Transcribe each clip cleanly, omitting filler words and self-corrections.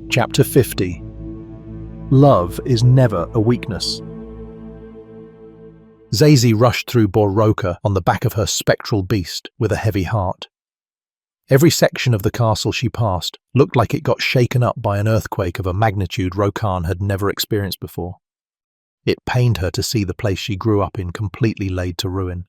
Chapter 50. Love is never a weakness. Zazie rushed through Borroka on the back of her spectral beast with a heavy heart. Every section of the castle she passed looked like it got shaken up by an earthquake of a magnitude Rokan had never experienced before. It pained her to see the place she grew up in completely laid to ruin.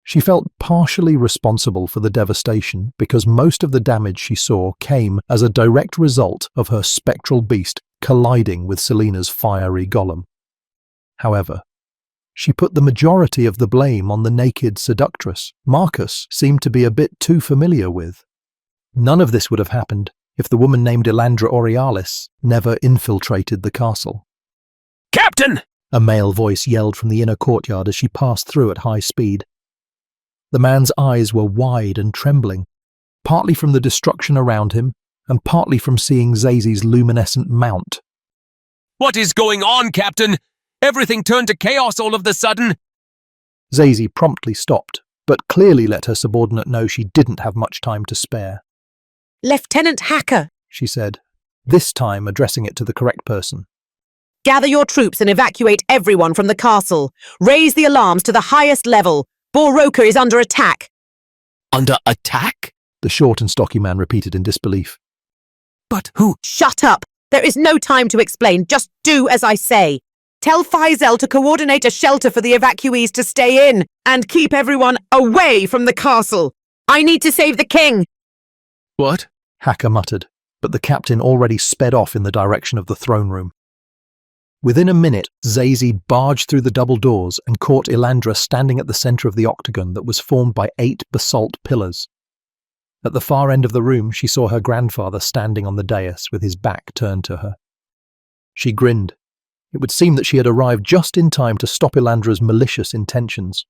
She felt partially responsible for the devastation because most of the damage she saw came as a direct result of her spectral beast colliding with Selena's fiery golem. However, she put the majority of the blame on the naked seductress Marcus seemed to be a bit too familiar with. None of this would have happened if the woman named Elandra Aurealis never infiltrated the castle. "Captain!" A male voice yelled from the inner courtyard as she passed through at high speed. The man's eyes were wide and trembling, partly from the destruction around him and partly from seeing Zazie's luminescent mount. "What is going on, Captain? Everything turned to chaos all of the sudden." Zazie promptly stopped, but clearly let her subordinate know she didn't have much time to spare. "Lieutenant Hacker," she said, this time addressing it to the correct person. "gather your troops and evacuate everyone from the castle. Raise the alarms to the highest level. Borroka is under attack." "Under attack?" The short and stocky man repeated in disbelief. "But who?" "Shut up! There is no time to explain. Just do as I say. Tell Faisal to coordinate a shelter for the evacuees to stay in and keep everyone away from the castle. I need to save the king." "What?" Hacker muttered, but the captain already sped off in the direction of the throne room. Within a minute, Zazie barged through the double doors and caught Elandra standing at the centre of the octagon that was formed by 8 basalt pillars. At the far end of the room, she saw her grandfather standing on the dais with his back turned to her. She grinned. It would seem that she had arrived just in time to stop Elandra's malicious intentions.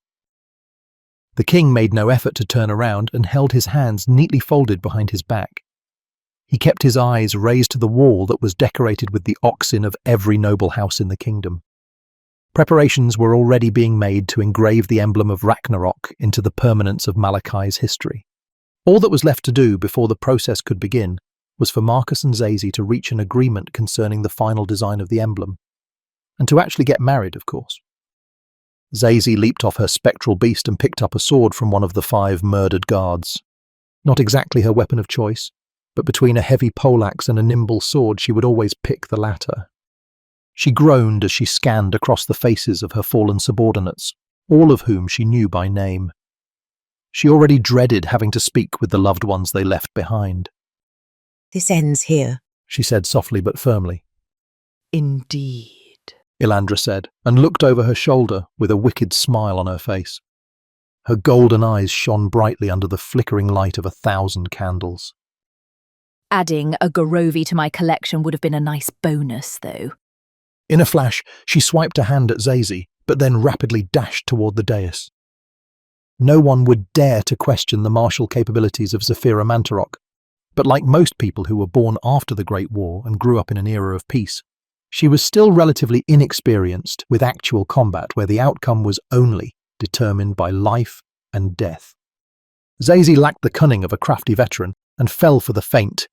The king made no effort to turn around and held his hands neatly folded behind his back. He kept his eyes raised to the wall that was decorated with the oxen of every noble house in the kingdom. Preparations were already being made to engrave the emblem of Ragnarok into the permanence of Malachi's history. All that was left to do before the process could begin was for Marcus and Zazie to reach an agreement concerning the final design of the emblem, and to actually get married, of course. Zazie leaped off her spectral beast and picked up a sword from one of the 5 murdered guards. Not exactly her weapon of choice, but between a heavy poleaxe and a nimble sword she would always pick the latter. She groaned as she scanned across the faces of her fallen subordinates, all of whom she knew by name. She already dreaded having to speak with the loved ones they left behind. "This ends here." She said softly but firmly. "Indeed," Elandra said, and looked over her shoulder with a wicked smile on her face. Her golden eyes shone brightly under the flickering light of 1,000 candles. Adding a Gorovi to my collection would have been a nice bonus, though. In a flash, she swiped a hand at Zazie, but then rapidly dashed toward the dais. No one would dare to question the martial capabilities of Zafira Mantarok, but like most people who were born after the Great War and grew up in an era of peace, she was still relatively inexperienced with actual combat where the outcome was only determined by life and death. Zazie lacked the cunning of a crafty veteran and fell for the feint.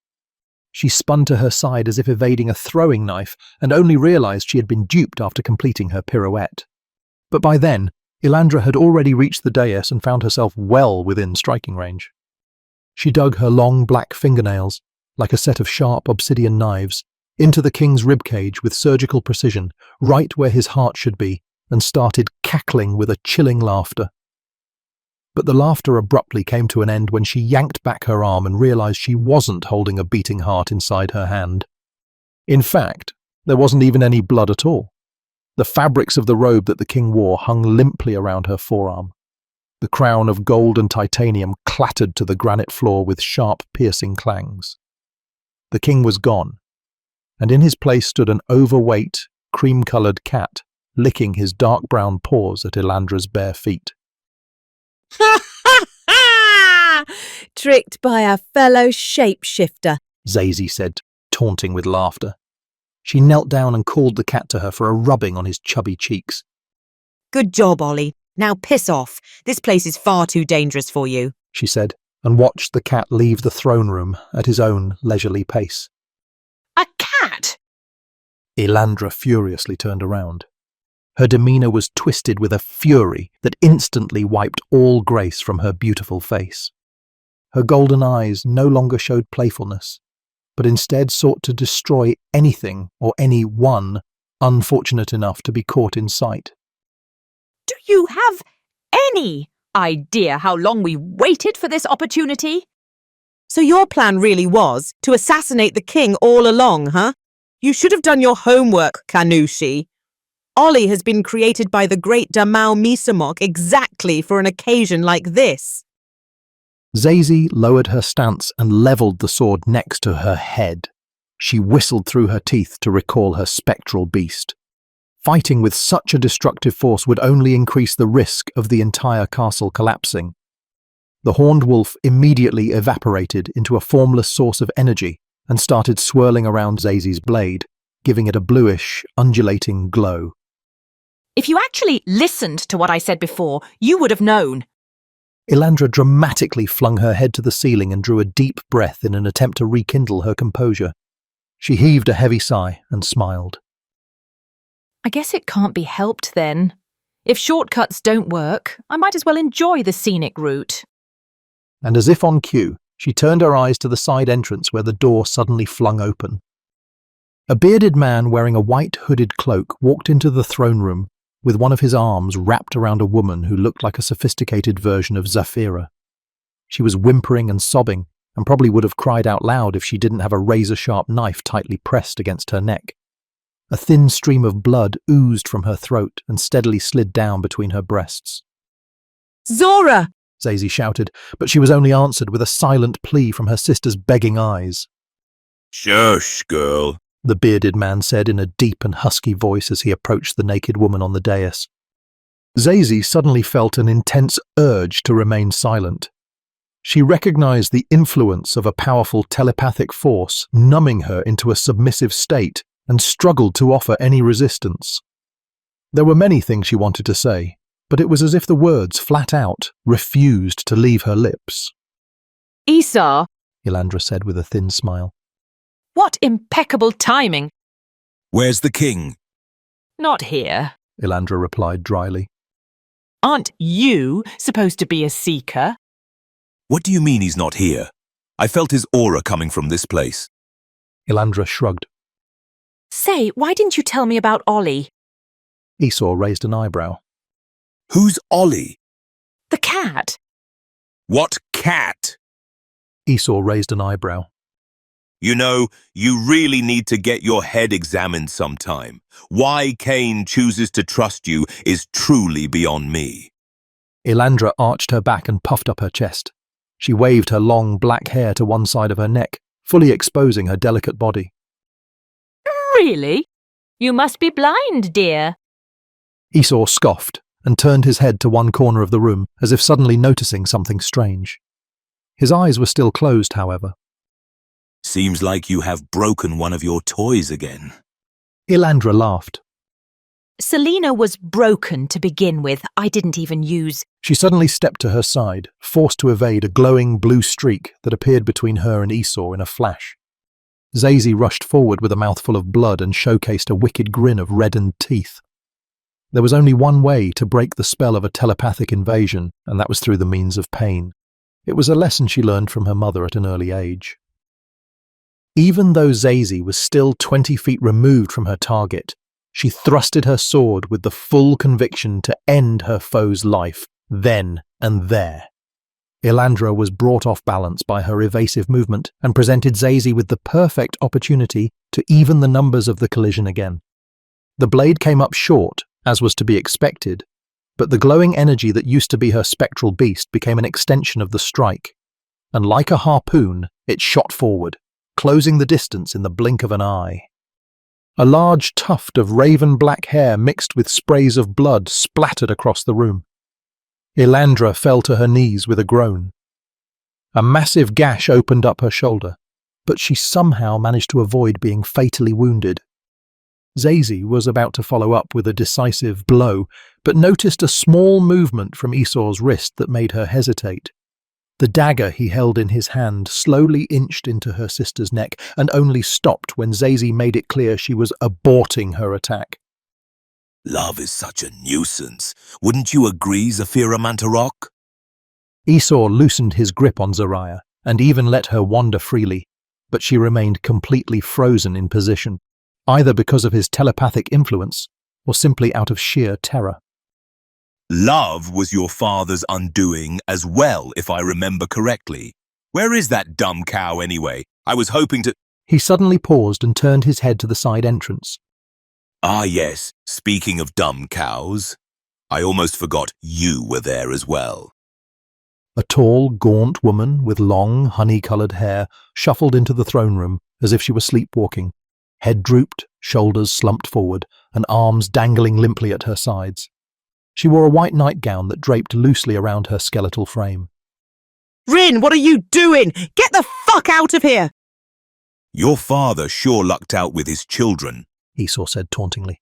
She spun to her side as if evading a throwing knife and only realized she had been duped after completing her pirouette. But by then, Elandra had already reached the dais and found herself well within striking range. She dug her long black fingernails, like a set of sharp obsidian knives, into the king's ribcage with surgical precision, right where his heart should be, and started cackling with a chilling laughter. But the laughter abruptly came to an end when she yanked back her arm and realized she wasn't holding a beating heart inside her hand. In fact, there wasn't even any blood at all. The fabrics of the robe that the king wore hung limply around her forearm. The crown of gold and titanium clattered to the granite floor with sharp, piercing clangs. The king was gone, and in his place stood an overweight, cream-coloured cat, licking his dark brown paws at Elandra's bare feet. "Tricked by a fellow shapeshifter," Zazie said, taunting with laughter. She knelt down and called the cat to her for a rubbing on his chubby cheeks. "Good job, Ollie. Now piss off. This place is far too dangerous for you," she said, and watched the cat leave the throne room at his own leisurely pace. "A Elandra furiously turned around. Her demeanour was twisted with a fury that instantly wiped all grace from her beautiful face. Her golden eyes no longer showed playfulness, but instead sought to destroy anything or anyone unfortunate enough to be caught in sight. Do you have any idea how long we waited for this opportunity? So your plan really was to assassinate the king all along, huh? You should have done your homework, Kanushi. Ollie has been created by the great Damao Misamok exactly for an occasion like this. Zazie lowered her stance and levelled the sword next to her head. She whistled through her teeth to recall her spectral beast. Fighting with such a destructive force would only increase the risk of the entire castle collapsing. The horned wolf immediately evaporated into a formless source of energy and started swirling around Zazie's blade, giving it a bluish, undulating glow. If you actually listened to what I said before, you would have known. Elandra dramatically flung her head to the ceiling and drew a deep breath in an attempt to rekindle her composure. She heaved a heavy sigh and smiled. I guess it can't be helped then. If shortcuts don't work, I might as well enjoy the scenic route. And as if on cue, she turned her eyes to the side entrance where the door suddenly flung open. A bearded man wearing a white hooded cloak walked into the throne room with one of his arms wrapped around a woman who looked like a sophisticated version of Zafira. She was whimpering and sobbing, and probably would have cried out loud if she didn't have a razor-sharp knife tightly pressed against her neck. A thin stream of blood oozed from her throat and steadily slid down between her breasts. Zora! Zazie shouted, but she was only answered with a silent plea from her sister's begging eyes. Shush, girl, the bearded man said in a deep and husky voice as he approached the naked woman on the dais. Zazie suddenly felt an intense urge to remain silent. She recognized the influence of a powerful telepathic force numbing her into a submissive state and struggled to offer any resistance. There were many things she wanted to say, but it was as if the words, flat out, refused to leave her lips. Esau, Elandra said with a thin smile. What impeccable timing. where's the king? Not here. Elandra replied dryly. Aren't you supposed to be a seeker? What do you mean he's not here? I felt his aura coming from this place. Elandra shrugged. Say, why didn't you tell me about Ollie? Esau raised an eyebrow. Who's Ollie? The cat. What cat? Esau raised an eyebrow. You know, you really need to get your head examined sometime. Why Cain chooses to trust you is truly beyond me. Elandra arched her back and puffed up her chest. She waved her long black hair to one side of her neck, fully exposing her delicate body. Really? You must be blind, dear. Esau scoffed and turned his head to one corner of the room, as if suddenly noticing something strange. His eyes were still closed, however. Seems like you have broken one of your toys again. Elandra laughed. Selena was broken to begin with. I didn't even use... She suddenly stepped to her side, forced to evade a glowing blue streak that appeared between her and Esau in a flash. Zazie rushed forward with a mouthful of blood and showcased a wicked grin of reddened teeth. There was only one way to break the spell of a telepathic invasion, and that was through the means of pain. It was a lesson she learned from her mother at an early age. Even though Zazie was still 20 feet removed from her target, she thrusted her sword with the full conviction to end her foe's life, then and there. Elandra was brought off balance by her evasive movement and presented Zazie with the perfect opportunity to even the numbers of the collision again. The blade came up short, as was to be expected, but the glowing energy that used to be her spectral beast became an extension of the strike, and like a harpoon, it shot forward, closing the distance in the blink of an eye. A large tuft of raven-black hair mixed with sprays of blood splattered across the room. Elandra fell to her knees with a groan. A massive gash opened up her shoulder, but she somehow managed to avoid being fatally wounded. Zazie was about to follow up with a decisive blow, but noticed a small movement from Esau's wrist that made her hesitate. The dagger he held in his hand slowly inched into her sister's neck and only stopped when Zazie made it clear she was aborting her attack. Love is such a nuisance. Wouldn't you agree, Zafira Mantarok? Esau loosened his grip on Zariah and even let her wander freely, but she remained completely frozen in position, either because of his telepathic influence or simply out of sheer terror. Love was your father's undoing as well, if I remember correctly. Where is that dumb cow anyway? I was hoping to— He suddenly paused and turned his head to the side entrance. Ah yes, speaking of dumb cows, I almost forgot you were there as well. A tall, gaunt woman with long, honey-coloured hair shuffled into the throne room as if she were sleepwalking, head drooped, shoulders slumped forward, and arms dangling limply at her sides. She wore a white nightgown that draped loosely around her skeletal frame. Rin, what are you doing? Get the fuck out of here! Your father sure lucked out with his children, Esau said tauntingly.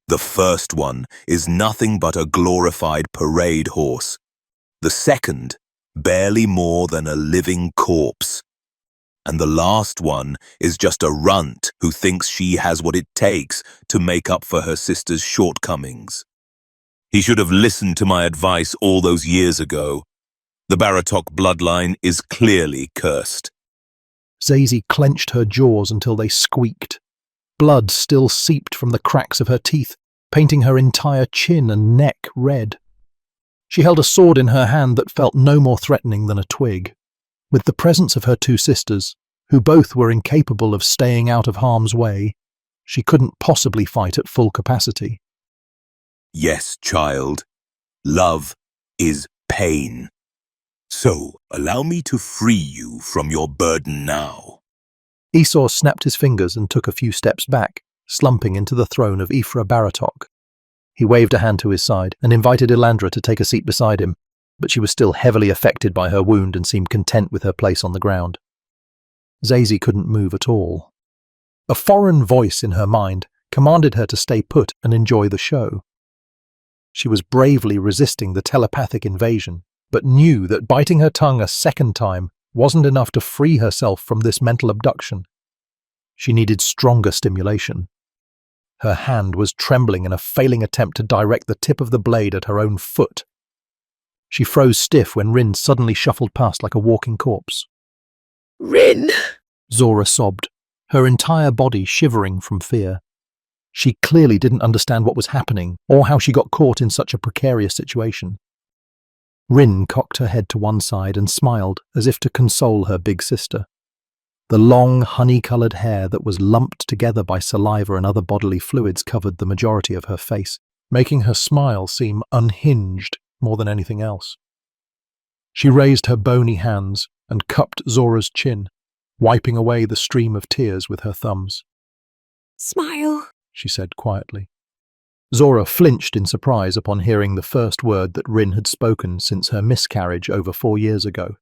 The first one is nothing but a glorified parade horse. The second, barely more than a living corpse. And the last one is just a runt who thinks she has what it takes to make up for her sister's shortcomings. He should have listened to my advice all those years ago. The Baratok bloodline is clearly cursed. Zazie clenched her jaws until they squeaked. Blood still seeped from the cracks of her teeth, painting her entire chin and neck red. She held a sword in her hand that felt no more threatening than a twig. With the presence of her two sisters, who both were incapable of staying out of harm's way, she couldn't possibly fight at full capacity. Yes, child. Love is pain. So, allow me to free you from your burden now. Esau snapped his fingers and took a few steps back, slumping into the throne of Ifra Baratok. He waved a hand to his side and invited Elandra to take a seat beside him, but she was still heavily affected by her wound and seemed content with her place on the ground. Zazie couldn't move at all. A foreign voice in her mind commanded her to stay put and enjoy the show. She was bravely resisting the telepathic invasion, but knew that biting her tongue a second time wasn't enough to free herself from this mental abduction. She needed stronger stimulation. Her hand was trembling in a failing attempt to direct the tip of the blade at her own foot. She froze stiff when Rin suddenly shuffled past like a walking corpse. Rin! Zora sobbed, her entire body shivering from fear. She clearly didn't understand what was happening or how she got caught in such a precarious situation. Rin cocked her head to one side and smiled as if to console her big sister. The long, honey-coloured hair that was lumped together by saliva and other bodily fluids covered the majority of her face, making her smile seem unhinged more than anything else. She raised her bony hands and cupped Zora's chin, wiping away the stream of tears with her thumbs. Smile, she said quietly. Zora flinched in surprise upon hearing the first word that Rin had spoken since her miscarriage over 4 years ago.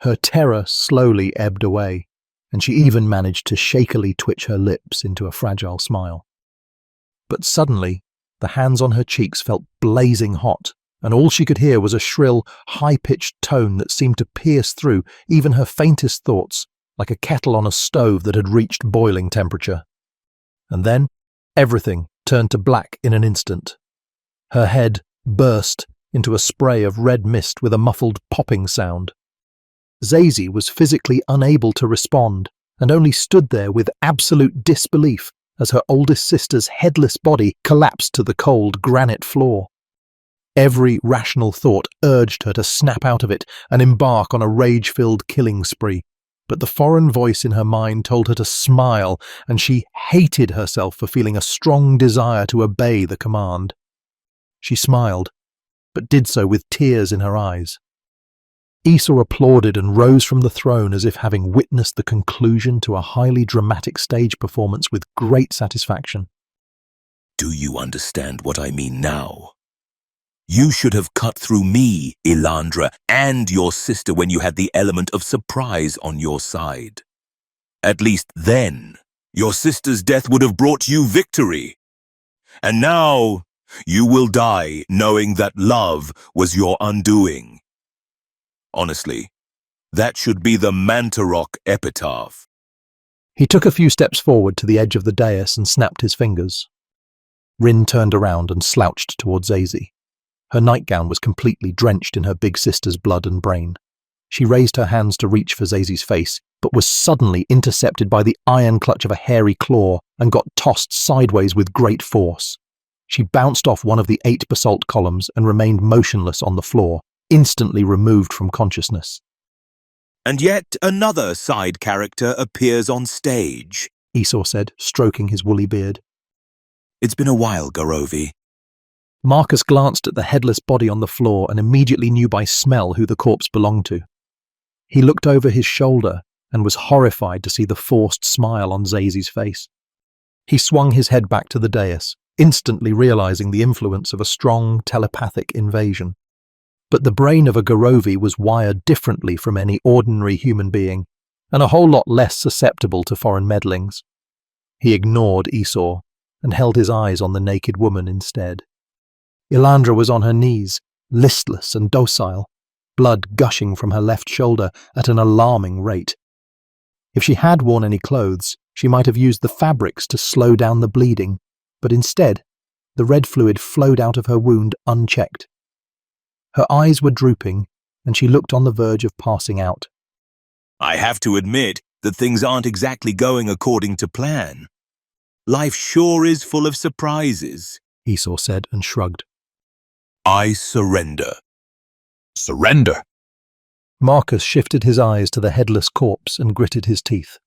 Her terror slowly ebbed away, and she even managed to shakily twitch her lips into a fragile smile. But suddenly, the hands on her cheeks felt blazing hot, and all she could hear was a shrill, high-pitched tone that seemed to pierce through even her faintest thoughts, like a kettle on a stove that had reached boiling temperature. And then, everything turned to black in an instant. Her head burst into a spray of red mist with a muffled popping sound. Zazie was physically unable to respond and only stood there with absolute disbelief as her oldest sister's headless body collapsed to the cold granite floor. Every rational thought urged her to snap out of it and embark on a rage-filled killing spree, but the foreign voice in her mind told her to smile, and she hated herself for feeling a strong desire to obey the command. She smiled, but did so with tears in her eyes. Esau applauded and rose from the throne as if having witnessed the conclusion to a highly dramatic stage performance with great satisfaction. Do you understand what I mean now? You should have cut through me, Elandra, and your sister when you had the element of surprise on your side. At least then, your sister's death would have brought you victory. And now, you will die knowing that love was your undoing. honestly. That should be the Mantarok epitaph. He took a few steps forward to the edge of the dais and snapped his fingers. Rin turned around and slouched towards Zazie. Her nightgown was completely drenched in her big sister's blood and brain. She raised her hands to reach for Zazie's face, but was suddenly intercepted by the iron clutch of a hairy claw and got tossed sideways with great force. She bounced off one of the 8 basalt columns and remained motionless on the floor, instantly removed from consciousness. And yet another side character appears on stage, Esau said, stroking his woolly beard. It's been a while, Garovi. Marcus glanced at the headless body on the floor and immediately knew by smell who the corpse belonged to. He looked over his shoulder and was horrified to see the forced smile on Zazie's face. He swung his head back to the dais, instantly realizing the influence of a strong telepathic invasion. But the brain of a Garovi was wired differently from any ordinary human being, and a whole lot less susceptible to foreign meddlings. He ignored Esau and held his eyes on the naked woman instead. Ilandra was on her knees, listless and docile, blood gushing from her left shoulder at an alarming rate. If she had worn any clothes, she might have used the fabrics to slow down the bleeding, but instead, the red fluid flowed out of her wound unchecked. Her eyes were drooping, and she looked on the verge of passing out. I have to admit that things aren't exactly going according to plan. Life sure is full of surprises, Esau said and shrugged. I surrender. Surrender. Marcus shifted his eyes to the headless corpse and gritted his teeth.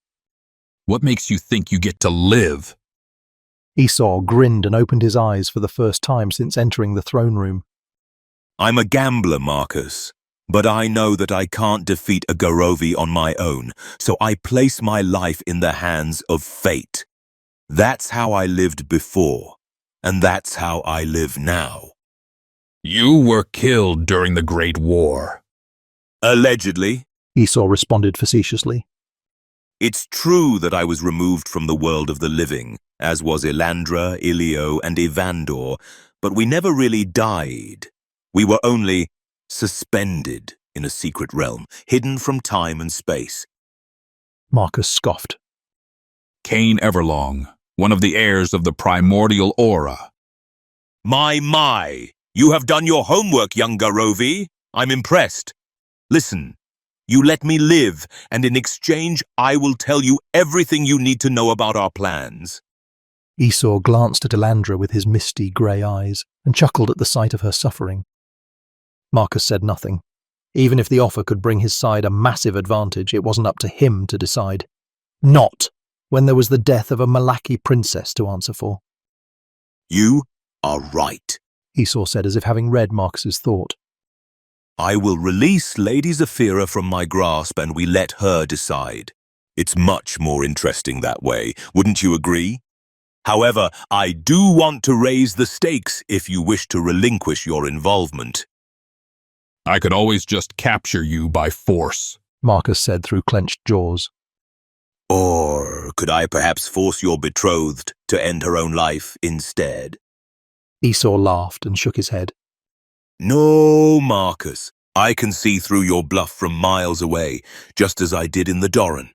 What makes you think you get to live? Esau grinned and opened his eyes for the first time since entering the throne room. I'm a gambler, Marcus, but I know that I can't defeat a Garovi on my own, so I place my life in the hands of fate. That's how I lived before, and that's how I live now. You were killed during the Great War. Allegedly. Esau responded facetiously. It's true that I was removed from the world of the living, as was Ilandra, Ilio, and Evandor, but we never really died. We were only suspended in a secret realm, hidden from time and space. Marcus scoffed. Cain Everlong, one of the heirs of the primordial aura. My, you have done your homework, young Garovi. I'm impressed. Listen, you let me live, and in exchange I will tell you everything you need to know about our plans. Esau glanced at Ilandra with his misty grey eyes and chuckled at the sight of her suffering. Marcus said nothing. Even if the offer could bring his side a massive advantage, it wasn't up to him to decide. Not when there was the death of a Malaki princess to answer for. You are right, Esau said, as if having read Marcus's thought. I will release Lady Zafira from my grasp and we let her decide. It's much more interesting that way, wouldn't you agree? However, I do want to raise the stakes if you wish to relinquish your involvement. I could always just capture you by force, Marcus said through clenched jaws. Or could I perhaps force your betrothed to end her own life instead? Esau laughed and shook his head. No, Marcus. I can see through your bluff from miles away, just as I did in the Doran.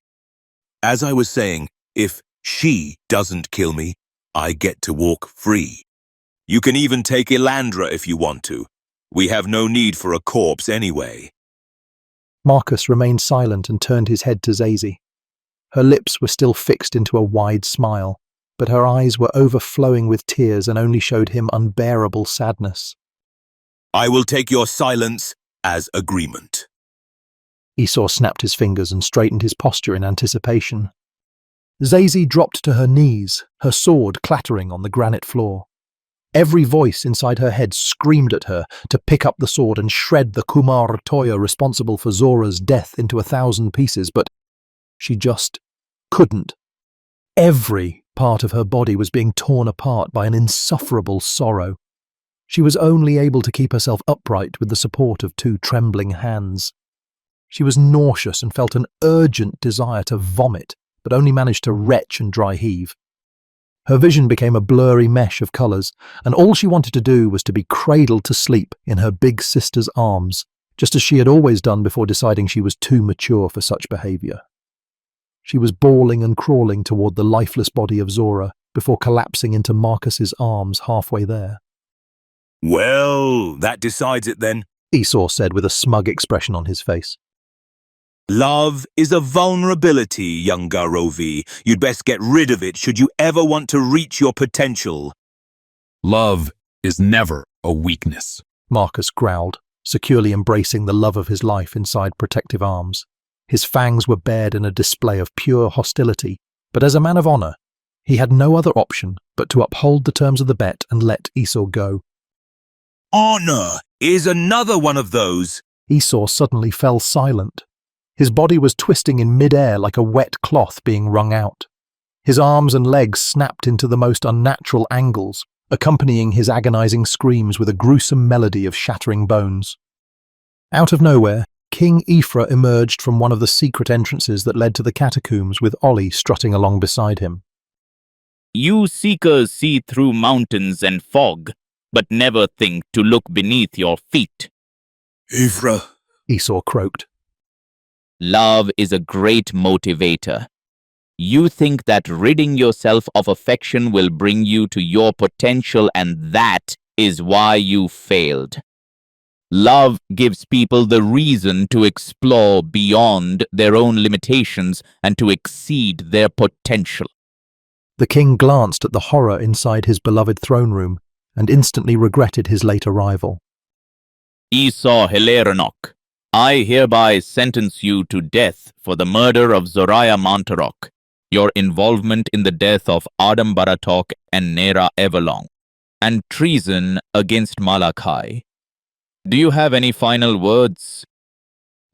As I was saying, if she doesn't kill me, I get to walk free. You can even take Ilandra if you want to. We have no need for a corpse anyway. Marcus remained silent and turned his head to Zazie. Her lips were still fixed into a wide smile, but her eyes were overflowing with tears and only showed him unbearable sadness. I will take your silence as agreement. Esau snapped his fingers and straightened his posture in anticipation. Zazie dropped to her knees, her sword clattering on the granite floor. Every voice inside her head screamed at her to pick up the sword and shred the Kumar Toya responsible for Zora's death into 1,000 pieces, but she just couldn't. Every part of her body was being torn apart by an insufferable sorrow. She was only able to keep herself upright with the support of 2 trembling hands. She was nauseous and felt an urgent desire to vomit, but only managed to retch and dry heave. Her vision became a blurry mesh of colours, and all she wanted to do was to be cradled to sleep in her big sister's arms, just as she had always done before deciding she was too mature for such behavior. She was bawling and crawling toward the lifeless body of Zora before collapsing into Marcus's arms halfway there. Well, that decides it then. Esau said with a smug expression on his face. Love is a vulnerability, young Garovi. You'd best get rid of it should you ever want to reach your potential. Love is never a weakness. Marcus growled, securely embracing the love of his life inside protective arms. His fangs were bared in a display of pure hostility, but as a man of honor, he had no other option but to uphold the terms of the bet and let Esau go. Honor is another one of those. Esau suddenly fell silent. His body was twisting in mid-air like a wet cloth being wrung out. His arms and legs snapped into the most unnatural angles, accompanying his agonizing screams with a gruesome melody of shattering bones. Out of nowhere, King Ephra emerged from one of the secret entrances that led to the catacombs with Ollie strutting along beside him. You seekers see through mountains and fog, but never think to look beneath your feet. Ephra, Esau croaked. Love is a great motivator. You think that ridding yourself of affection will bring you to your potential, and that is why you failed. Love gives people the reason to explore beyond their own limitations and to exceed their potential. The king glanced at the horror inside his beloved throne room and instantly regretted his late arrival. Esau Hilaranok, I hereby sentence you to death for the murder of Zoraya Montarok, your involvement in the death of Adam Baratok and Nera Everlong, and treason against Malachi. Do you have any final words?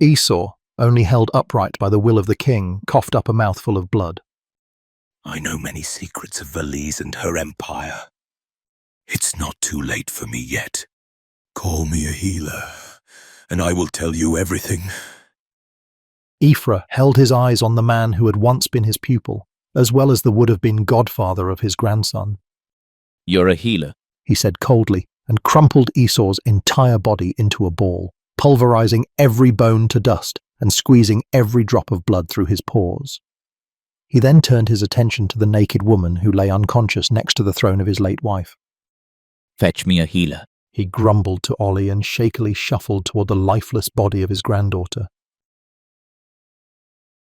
Esau, only held upright by the will of the king, coughed up a mouthful of blood. I know many secrets of Valise and her empire. It's not too late for me yet. Call me a healer, and I will tell you everything. Ephra held his eyes on the man who had once been his pupil, as well as the would-have-been godfather of his grandson. You're a healer, he said coldly, and crumpled Esau's entire body into a ball, pulverizing every bone to dust and squeezing every drop of blood through his pores. He then turned his attention to the naked woman who lay unconscious next to the throne of his late wife. Fetch me a healer. He grumbled to Ollie and shakily shuffled toward the lifeless body of his granddaughter.